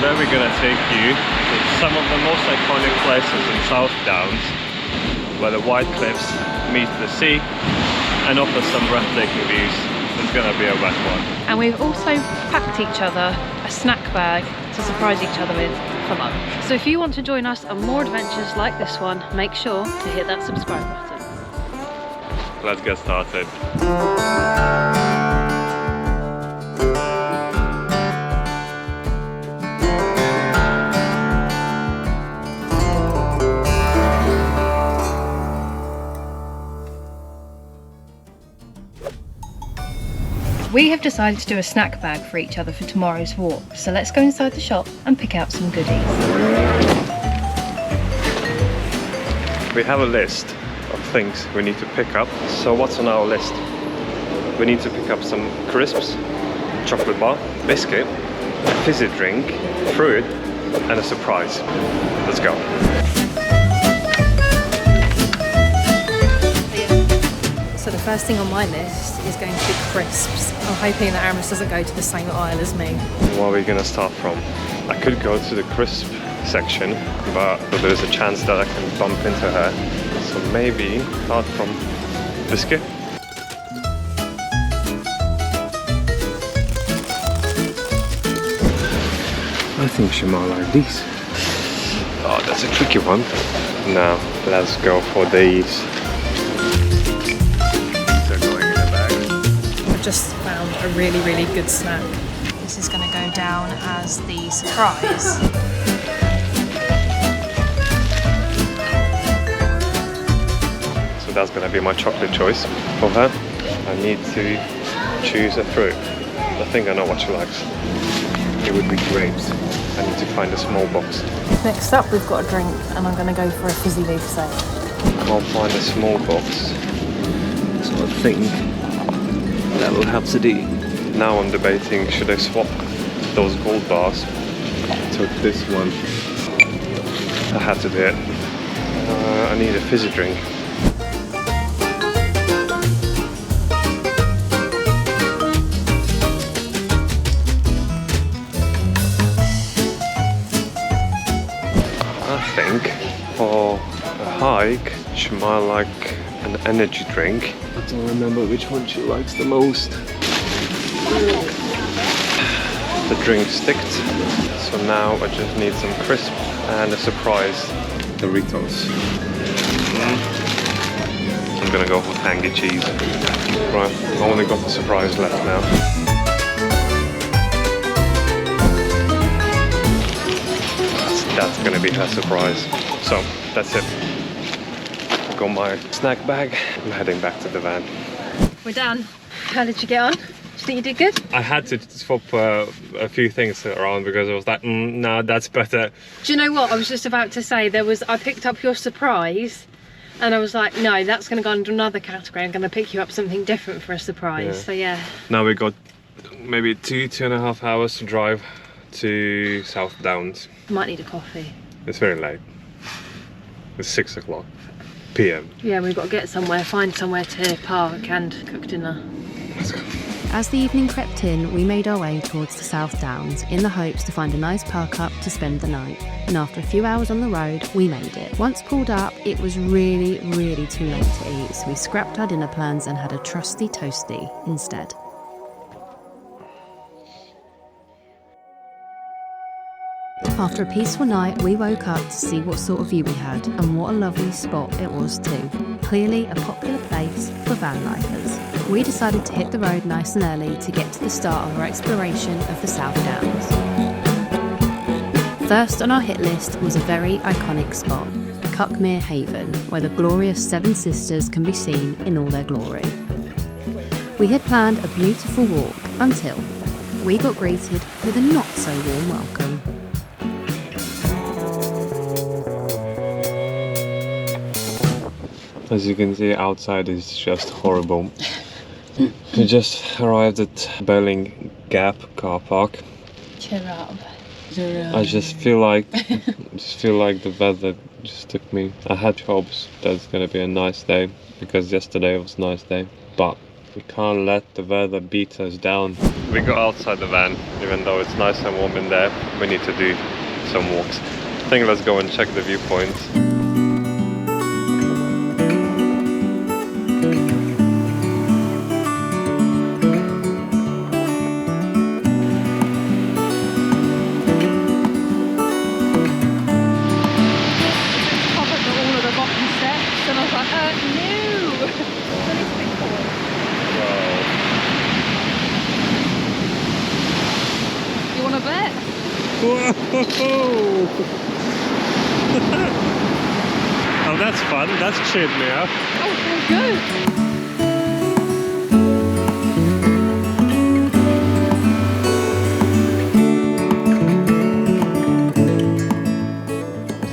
Today we're gonna take you to some of the most iconic places in South Downs, where the white cliffs meet the sea and offer some breathtaking views. It's gonna be a wet one. And we've also packed each other a snack bag to surprise each other with for lunch. So if you want to join us on more adventures like this one, make sure to hit that subscribe button. Let's get started. We have decided to do a snack bag for each other for tomorrow's walk, so let's go inside the shop and pick out some goodies. We have a list of things we need to pick up. So what's on our list? We need to pick up some crisps, chocolate bar, biscuit, a fizzy drink, fruit, and a surprise. Let's go. So the first thing on my list is going to be crisps. I'm hoping that Aramis doesn't go to the same aisle as me. Where are we gonna start from? I could go to the crisp section, but there's a chance that I can bump into her. So maybe start from biscuit. I think she might like these. Oh, that's a tricky one. Now, let's go for these. Just found a really good snack. This is going to go down as the surprise. So that's going to be my chocolate choice for her. I need to choose a fruit. I think I know what she likes. It would be grapes. I need to find a small box. Next up we've got a drink and I'm going to go for a fizzy leaf set. I can't find a small box. So I think that will have to do. Now I'm debating, should I swap those gold bars? Took this one. I had to do it. I need a fizzy drink. I think for a hike she might like an energy drink. I don't remember which one she likes the most. The drink sticked, so now I just need some crisp and a surprise Doritos. I'm gonna go for tangy cheese. Right, I've only got the surprise left now. That's gonna be her surprise. So that's it. Got my snack bag. I'm heading back to the van. We're done. How did you get on? Do you think you did good? I had to swap a few things around because I was like, no, that's better. Do you know what? I was just about to say I picked up your surprise and I was like, no, that's going to go under another category. I'm going to pick you up something different for a surprise. Yeah. So yeah. Now we got maybe 2.5 hours to drive to South Downs. Might need a coffee. It's very late. It's 6 o'clock PM. Yeah, we've got to get somewhere, find somewhere to park and cook dinner. Let's go. As the evening crept in, we made our way towards the South Downs in the hopes to find a nice park up to spend the night. And after a few hours on the road, we made it. Once pulled up, it was really too late to eat, so we scrapped our dinner plans and had a trusty toasty instead. After a peaceful night, we woke up to see what sort of view we had, and what a lovely spot it was too. Clearly a popular place for van lifers. We decided to hit the road nice and early to get to the start of our exploration of the South Downs. First on our hit list was a very iconic spot, Cuckmere Haven, where the glorious Seven Sisters can be seen in all their glory. We had planned a beautiful walk until we got greeted with a not so warm welcome. As you can see, outside is just horrible. We just arrived at Birling Gap car park. Cheer up. I just feel like the weather just took me. I had hopes that it's gonna be a nice day because yesterday was a nice day, but We can't let the weather beat us down. We got outside the van, even though it's nice and warm in there. We need to do some walks. I think let's go and check the viewpoints. Oh, that's fun. That's cheered me up. Oh, good.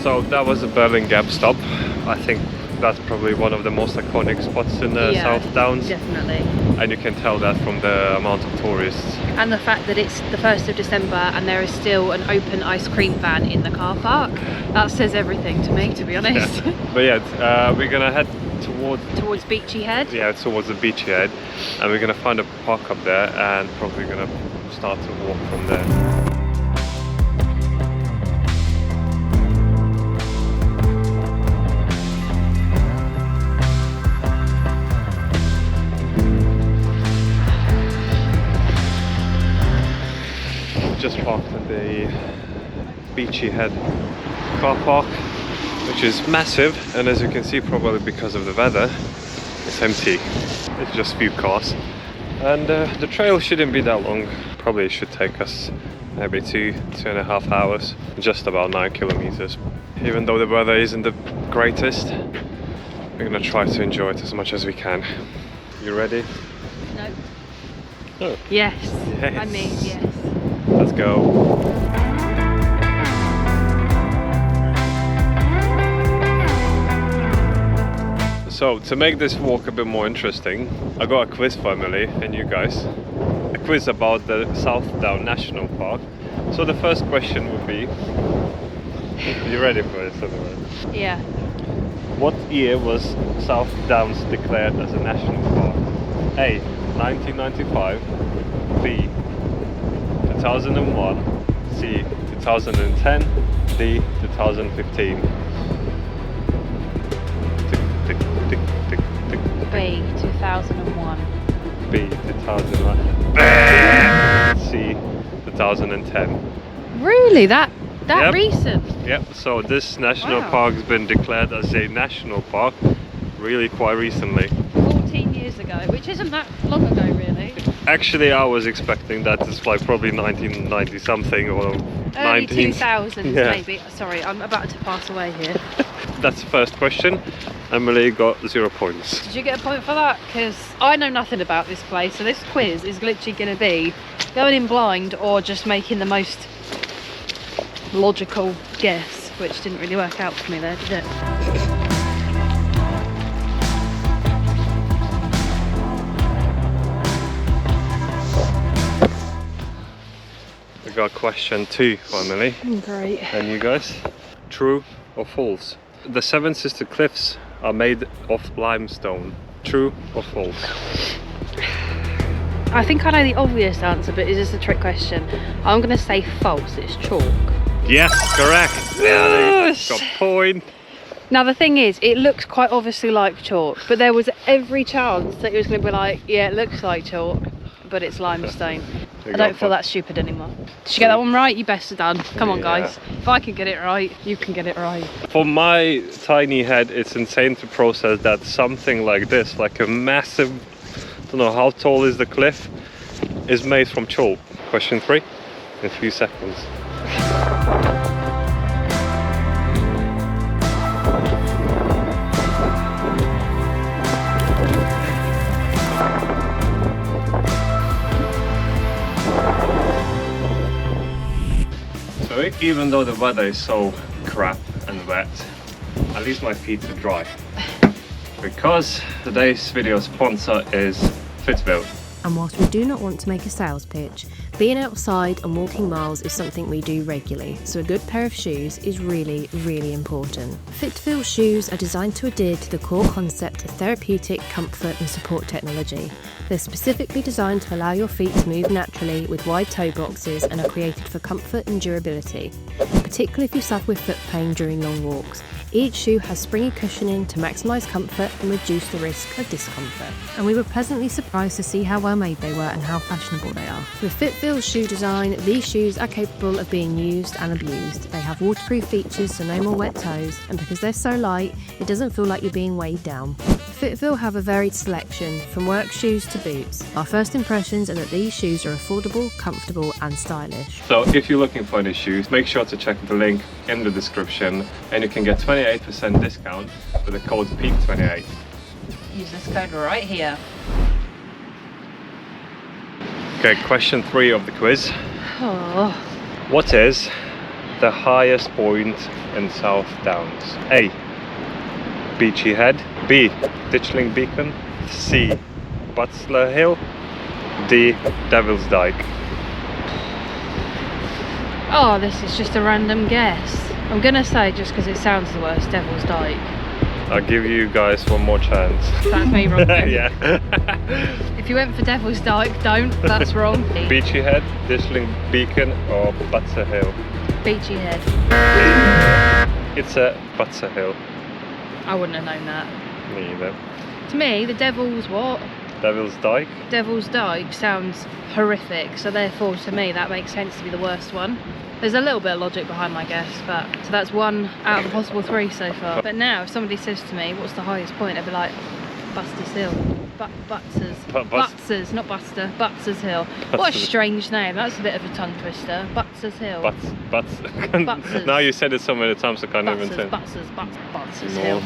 So that was a Birling Gap stop. I think that's probably one of the most iconic spots in the South Downs. Definitely. And you can tell that from the amount of tourists. And the fact that it's the 1st of December and there is still an open ice cream van in the car park. That says everything to me, to be honest. Yeah. But yeah, we're gonna head towards Beachy Head. Yeah, towards the Beachy Head, and we're gonna find a park up there and probably gonna start to walk from there. Just parked at the Beachy Head car park, which is massive, and as you can see, probably because of the weather, it's empty. It's just few cars, and the trail shouldn't be that long. Probably should take us maybe 2.5 hours, just about 9 kilometers. Even though the weather isn't the greatest, we're gonna try to enjoy it as much as we can. You ready? No. Oh. Yes. Yes. I mean, yes. Let's go. So, to make this walk a bit more interesting, I got a quiz for Emily and you guys. A quiz about the South Down National Park. So the first question would be, are you ready for this, Emily? Yeah. What year was South Downs declared as a national park? A. 1995, B. 2001, C. 2010, D. 2015. B. 2001. B. 2001. C. 2010. Really? That Yep. recent? Yep. So this national park has been declared as a national park really quite recently. 14 years ago, which isn't that long ago, really. Actually, I was expecting that it's like probably 1990 something or Early 19... 2000s, Yeah. maybe. Sorry, I'm about to pass away here. That's the first question. Emily got 0 points. Did you get a point for that? Because I know nothing about this place, so this quiz is literally going to be going in blind or just making the most logical guess, which didn't really work out for me there, did it? We got question 2 for Emily. Great. And you guys? True or false? The Seven Sister Cliffs are made of limestone. True or false? I think I know the obvious answer, but is this a trick question? I'm going to say false. It's chalk. Yes, correct. Yes. Got a point. Now the thing is, it looks quite obviously like chalk, but there was every chance that it was going to be like, yeah, it looks like chalk, but it's limestone. I don't feel that stupid anymore. Did you get that one right? You best have done. Come on, guys. If I can get it right, you can get it right. For my tiny head, it's insane to process that something like this, like a massive, I don't know how tall is the cliff, is made from chalk. Question 3 in a few seconds. So even though the weather is so crap and wet, at least my feet are dry. Because today's video sponsor is FitVille. And whilst we do not want to make a sales pitch, Being outside and walking miles is something we do regularly, so a good pair of shoes is really, really important. FitVille shoes are designed to adhere to the core concept of therapeutic comfort and support technology. They're specifically designed to allow your feet to move naturally with wide toe boxes and are created for comfort and durability, particularly if you suffer with foot pain during long walks. Each shoe has springy cushioning to maximise comfort and reduce the risk of discomfort. And we were pleasantly surprised to see how well made they were and how fashionable they are. With FitVille's shoe design, these shoes are capable of being used and abused. They have waterproof features so no more wet toes, and because they're so light, it doesn't feel like you're being weighed down. FitVille have a varied selection, from work shoes to boots. Our first impressions are that these shoes are affordable, comfortable and stylish. So if you're looking for these shoes, make sure to check the link in the description and you can get 28% discount with the code PEAK28. Use this code right here. Okay, question 3 of the quiz. Oh. What is the highest point in South Downs? A. Beachy Head. B. Ditchling Beacon. C. Butler Hill. D. Devil's Dyke. Oh, this is just a random guess. I'm gonna say, just because it sounds the worst, Devil's Dyke. I'll give you guys one more chance. That's me wrong then. Yeah. If you went for Devil's Dyke, don't. That's wrong. Beachy Head, Ditchling Beacon or Butler Hill? Beachy Head. It's a Butler Hill. I wouldn't have known that. Me either. To me, the Devil's what? Devil's Dyke? Devil's Dyke sounds horrific, so therefore to me that makes sense to be the worst one. There's a little bit of logic behind my guess, but so that's 1 out of the possible 3 so far. But now if somebody says to me, what's the highest point, I'd be like, Buster's Hill. Butzers, not Buster, Butzers Hill. What a strange name, that's a bit of a tongue twister. Butzers Hill. Butzers. Now you said it so many times I can't even say. Butzers Hill.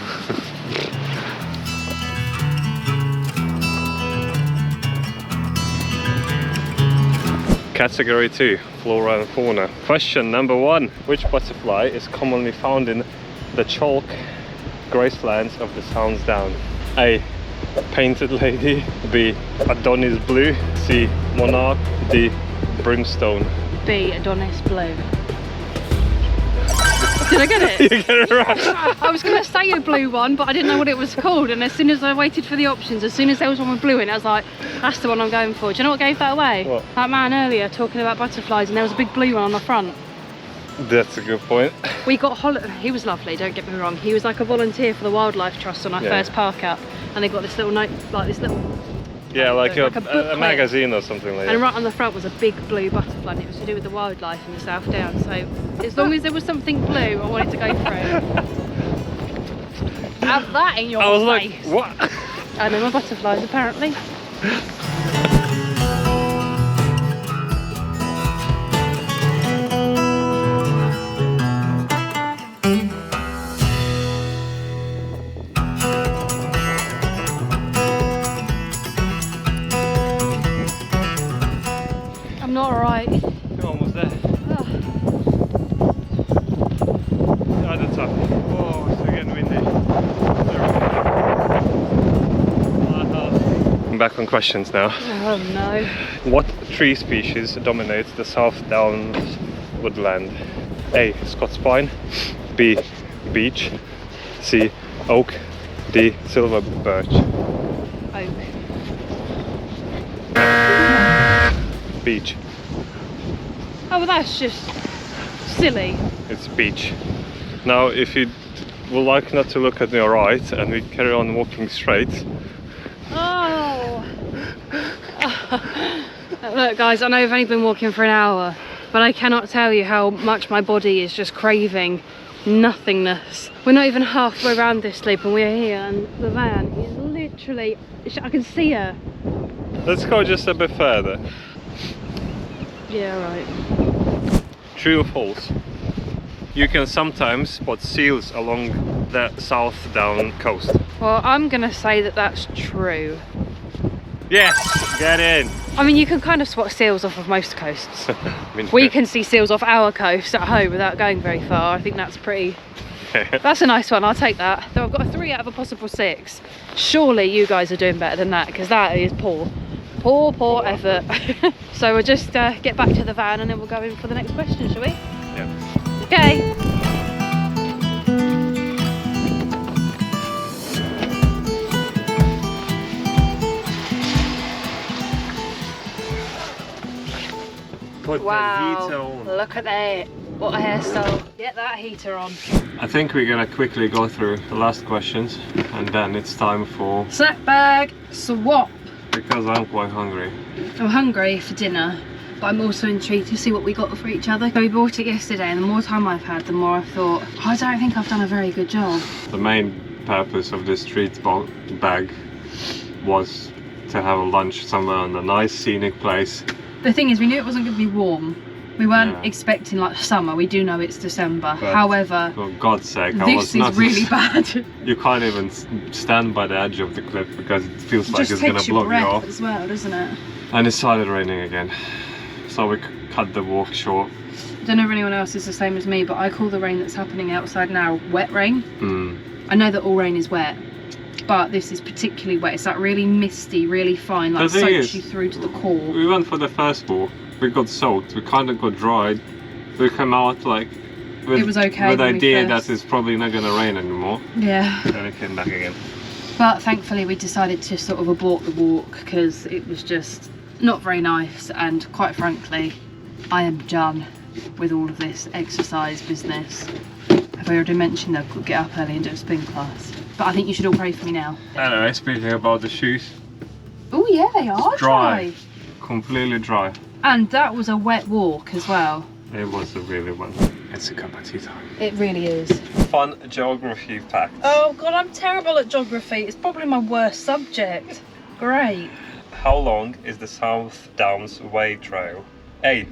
Category 2, Flora and Fauna. Question number 1. Which butterfly is commonly found in the chalk gracelands of the Sounds Down? A. Painted Lady. B. Adonis Blue. C. Monarch. D. Brimstone. B. Adonis Blue. Did I get it? You get it right. I was going to say a blue one, but I didn't know what it was called, and as soon as I waited for the options, as soon as there was one with blue in it, I was like, that's the one I'm going for. Do you know what gave that away? What? That man earlier talking about butterflies, and there was a big blue one on the front. That's a good point. We got he was lovely, don't get me wrong. He was like a volunteer for the Wildlife Trust on our first park up, and they got this little note, like this little... Yeah, like a booklet. magazine or something like that. And right on the front was a big blue butterfly, and it was to do with the wildlife in the South Downs. So as long as there was something blue, I wanted to go for it. Have that in your face. I was like, what? I know my butterflies apparently. I'm not alright. You're almost there. Oh. Yeah, that's up. Oh, it's again windy. I'm back on questions now. Oh no. What tree species dominates the South Downs woodland? A. Scots pine. B. Beech. C. Oak. D. Silver birch. Oak. Beech. Oh, well that's just silly. It's beech. Now, if you would like not to look at your right and we carry on walking straight. Oh. Look guys, I know I've only been walking for an hour, but I cannot tell you how much my body is just craving nothingness. We're not even halfway around this loop and we're here, and the van is literally, I can see her. Let's go just a bit further. Yeah, right. True or false? You can sometimes spot seals along the South Down coast. Well, I'm gonna say that that's true. Yes, get in. I mean, you can kind of spot seals off of most coasts. I mean, We can see seals off our coast at home without going very far. I think that's pretty... That's a nice one, I'll take that. Though I've got a 3 out of a possible 6. Surely you guys are doing better than that, because that is poor. Poor effort. So we'll just get back to the van and then we'll go in for the next question, shall we? Yeah. Okay. Put Wow, the heater on. look at that. What a hairstyle. Get that heater on. I think we're gonna quickly go through the last questions and then it's time for... Snack bag swap. Because I'm quite hungry. I'm hungry for dinner, but I'm also intrigued to see what we got for each other. So we bought it yesterday and the more time I've had, the more I've thought, I don't think I've done a very good job. The main purpose of this treat bag was to have a lunch somewhere on a nice scenic place. The thing is, we knew it wasn't going to be warm. We weren't Yeah. expecting like summer. We do know it's December. But However, for God's sake, I this was is not... really bad. You can't even stand by the edge of the cliff because it feels like Just it's gonna takes your blow you breath off. as well, doesn't it? And it started raining again. So we cut the walk short. I don't know if anyone else is the same as me, but I call the rain that's happening outside now wet rain. I know that all rain is wet, but this is particularly wet. It's like really misty, really fine, like The thing soaks is, you through to the core. We went for the first walk. We got soaked. We kind of got dried. We came out like with, It was okay with the when we idea first- that it's probably not gonna rain anymore. Yeah. Then it came back again. But thankfully we decided to sort of abort the walk because it was just not very nice, and quite frankly I am done with all of this exercise business. Have I already mentioned that I could get up early and do a spin class? But I think you should all pray for me now. Anyway, speaking about the shoes, Oh yeah, they are dry. Completely dry. And that was a wet walk as well. It was a really wet. It's a cup of tea time. It really is. Fun geography facts. Oh god, I'm terrible at geography. It's probably my worst subject. Great. How long is the South Downs Way Trail? A.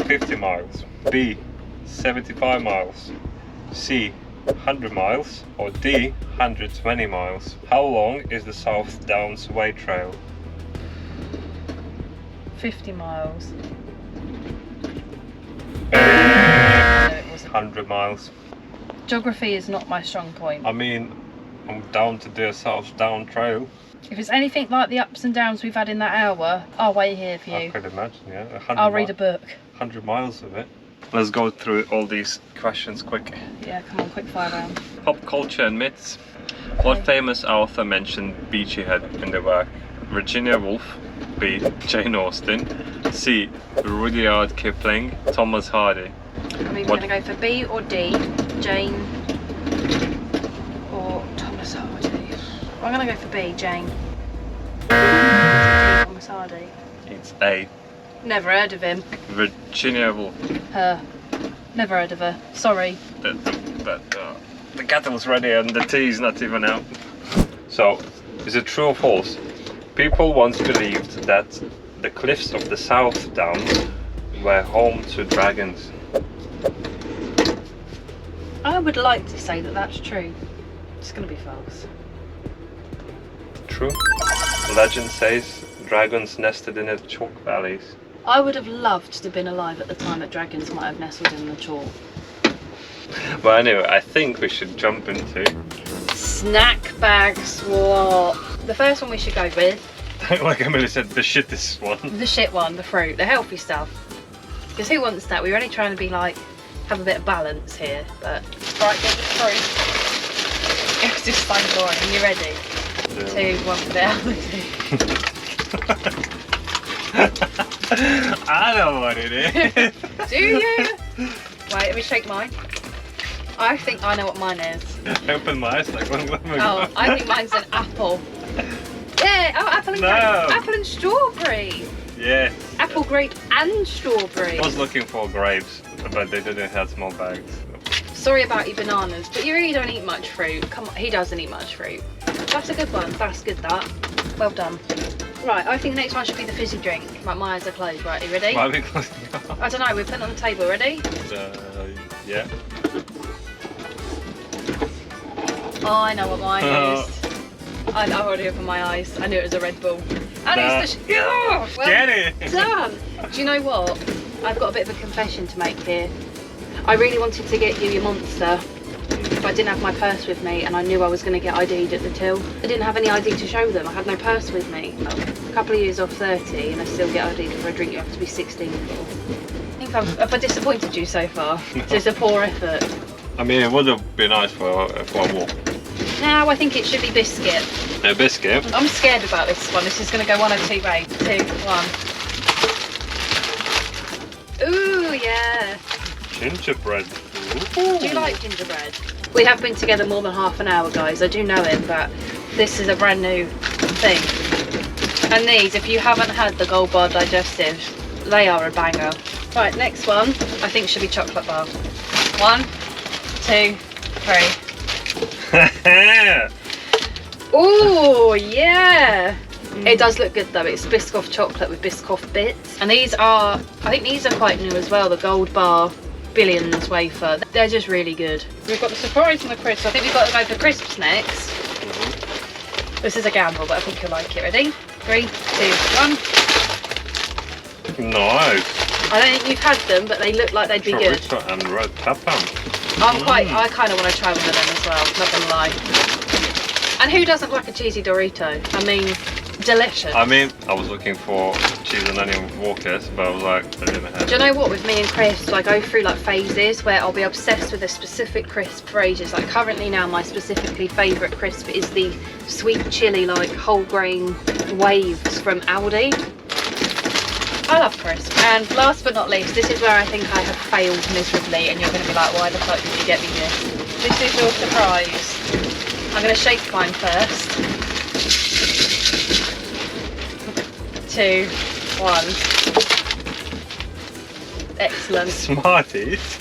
50 miles. B. 75 miles. C. 100 miles. Or D. 120 miles. How long is the South Downs Way Trail? 50 miles. No, it wasn't. 100 miles. Geography is not my strong point. I mean, I'm down to do a South Down Trail. If it's anything like the ups and downs we've had in that hour, I'll wait here for I you. could imagine, yeah. 100 I'll read a book. 100 miles of it. Let's go through all these questions quick. Yeah, come on, quick fire round. Pop culture and myths. What famous author mentioned Beachy Head in the work? Virginia Woolf. B. Jane Austen. C. Rudyard Kipling. Thomas Hardy. I mean, we're What- going to go for B or D, Jane or Thomas Hardy. I'm going to go for B, Jane. Thomas Hardy. It's A. Never heard of him. Virginia Woolf. Her. Never heard of her. Sorry. The kettle's ready and the tea's not even out. So, is it true or false? People once believed that the cliffs of the South Downs were home to dragons. I would like to say that that's true. It's going to be false. True. Legend says dragons nested in the chalk valleys. I would have loved to have been alive at the time that dragons might have nestled in the chalk. But anyway, I think we should jump into... Snack bag swap. The first one we should go with, like Emily said, the shittest one. the shit one, the fruit, the healthy stuff. Because who wants that? We're only trying to be like, have a bit of balance here. But right, get the fruit. It's just so boring. Are you ready? Yeah. 2, 1 for the healthy. I know what it is. Do you? Wait, let me shake mine. I think I know what mine is. Open my eyes like one glove. Oh, I think mine's an apple. Yeah, oh, apple and No. grape. Apple and strawberry. Yeah. Apple, grape and strawberry. I was looking for grapes, but they didn't have small bags. Sorry about your bananas, but you really don't eat much fruit. Come on, he doesn't eat much fruit. That's a good one. That's good, that. Well done. Right, I think the next one should be the fizzy drink. Right, my eyes are closed. Right, are you ready? Why are we closing up? I don't know, we're putting it on the table. Ready? Yeah. Oh, I know what mine is. I've already opened my eyes. I knew it was a Red Bull. And it's the well Get it! done. Do you know what? I've got a bit of a confession to make here. I really wanted to get you your Monster, if I didn't have my purse with me and I knew I was going to get ID'd at the till. I didn't have any ID to show them. I had no purse with me. A couple of years off 30 and I still get ID'd for a drink you have to be 16 for. I think have I disappointed you so far? So it's a poor effort. I mean, it would have been nice for a walk. No, I think it should be biscuit. A biscuit? I'm scared about this one. This is going to go one of two ways. 2, 1. Ooh, yeah. Gingerbread. Do you like gingerbread? We have been together more than half an hour, guys. I do know him, but this is a brand new thing. And these, if you haven't had the Gold Bar digestives, they are a banger. Right, next one, I think should be chocolate bar. 1, 2, 3. Ooh, yeah. It does look good though. It's Biscoff chocolate with Biscoff bits. And these are, I think these are quite new as well. The Gold Bar Billions wafer. They're just really good. We've got the surprise and the crisps. I think we've got to go for crisps next. This is a gamble, but I think you'll like it. Ready? 3, 2, 1. Nice. I don't think you've had them, but they look like they'd be good. And red pepper. I kind of want to try one of them as well, not gonna lie. And who doesn't like a cheesy Dorito? I mean, delicious. I mean, I was looking for cheese and onion Walkers, but I was like, I didn't have. Do you know what, with me and crisps, I go through like phases where I'll be obsessed with a specific crisp for ages. Like currently now, my specifically favourite crisp is the sweet chili, like whole grain waves from Aldi. I love crisps. And last but not least, this is where I think I have failed miserably and you're going to be like, why the fuck did you get me this? This is your surprise. I'm going to shake mine first. 2, 1. Excellent. Smarties.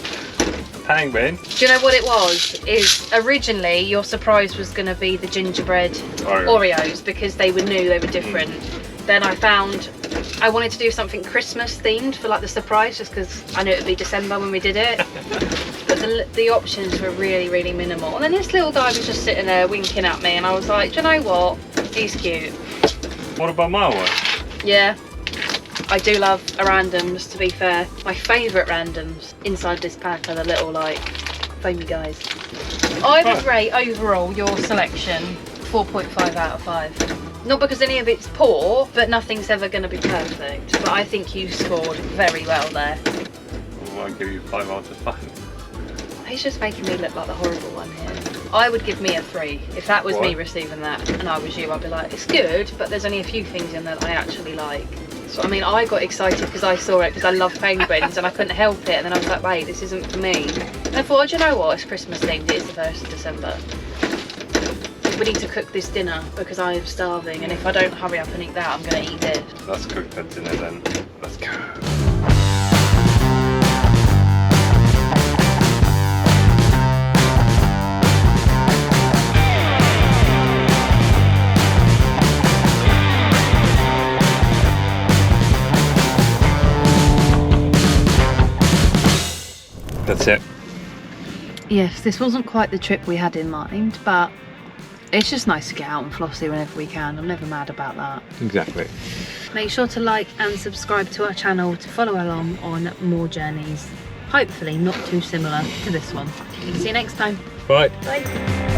Penguin. Do you know what it was? Is originally your surprise was going to be the gingerbread Oreos because they were new, they were different. Then I found I wanted to do something Christmas themed for like the surprise just because I knew it would be December when we did it. But the options were really, really minimal. And then this little guy was just sitting there winking at me and I was like, do you know what? He's cute. What about my one? Yeah. I do love a randoms, to be fair. My favourite randoms inside this pack are the little like foamy guys. I would rate overall your selection 4.5 out of 5. Not because any of it's poor, but nothing's ever going to be perfect. But I think you scored very well there. Well, I'll give you 5 out of 5. He's just making me look like the horrible one here. I would give me a 3. If that was me receiving that and I was you, I'd be like, it's good, but there's only a few things in there that I actually like. So I mean, I got excited because I saw it because I love penguins and I couldn't help it. And then I was like, wait, this isn't for me. And I thought, oh, do you know what? It's Christmas themed. It is the 1st of December. We need to cook this dinner because I am starving, and if I don't hurry up and eat that, I'm going to eat this. Let's cook that dinner then. Let's go. That's it. Yes, this wasn't quite the trip we had in mind, but it's just nice to get out and flossy whenever we can. I'm never mad about that. Exactly. Make sure to like and subscribe to our channel to follow along on more journeys. Hopefully not too similar to this one. See you next time. Bye. Bye.